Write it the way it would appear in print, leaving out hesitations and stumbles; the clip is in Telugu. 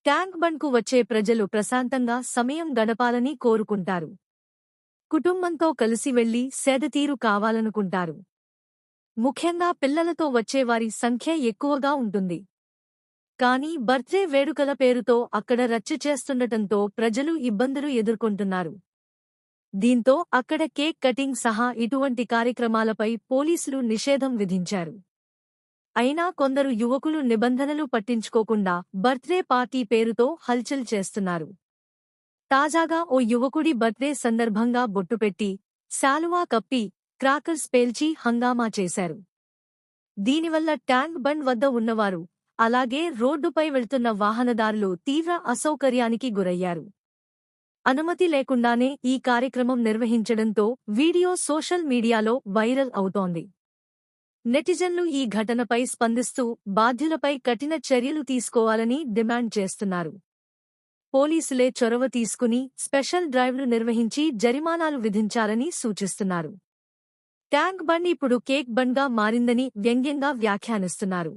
ట్యాంక్ బండ్కు వచ్చే ప్రజలు ప్రశాంతంగా సమయం గడపాలని కోరుకుంటారు. కుటుంబంతో కలిసి వెళ్లి సేదతీరు కావాలనుకుంటారు. ముఖ్యంగా పిల్లలతో వచ్చేవారి సంఖ్య ఎక్కువగా ఉంటుంది. కానీ బర్త్డే వేడుకల పేరుతో అక్కడ రచ్చ చేస్తుండటంతో ప్రజలు ఇబ్బందులు ఎదుర్కొంటున్నారు. దీంతో అక్కడ కేక్ కటింగ్ సహా ఇటువంటి కార్యక్రమాలపై పోలీసులు నిషేధం విధించారు. అయినా కొందరు యువకులు నిబంధనలు పట్టించుకోకుండా బర్త్డే పార్టీ పేరుతో హల్చల్ చేస్తున్నారు. తాజాగా ఓ యువకుడి బర్త్డే సందర్భంగా బొట్టుపెట్టి, శాలువా కప్పి, క్రాకర్స్ పేల్చి హంగామా చేశారు. దీనివల్ల ట్యాంక్ బండ్ వద్ద ఉన్నవారు, అలాగే రోడ్డుపై వెళ్తున్న వాహనదారులు తీవ్ర అసౌకర్యానికి గురయ్యారు. అనుమతి లేకుండానే ఈ కార్యక్రమం నిర్వహించడంతో వీడియో సోషల్ మీడియాలో వైరల్ అవుతోంది. నెటిజన్లు ఈ ఘటనపై స్పందిస్తూ బాధ్యులపై కఠిన చర్యలు తీసుకోవాలని డిమాండ్ చేస్తున్నారు. పోలీసులే చొరవ తీసుకుని స్పెషల్ డ్రైవ్లు నిర్వహించి జరిమానాలు విధించాలని సూచిస్తున్నారు. ట్యాంక్ బండ్ ఇప్పుడు కేక్ బండ్గా మారిందని వ్యంగ్యంగా వ్యాఖ్యానిస్తున్నారు.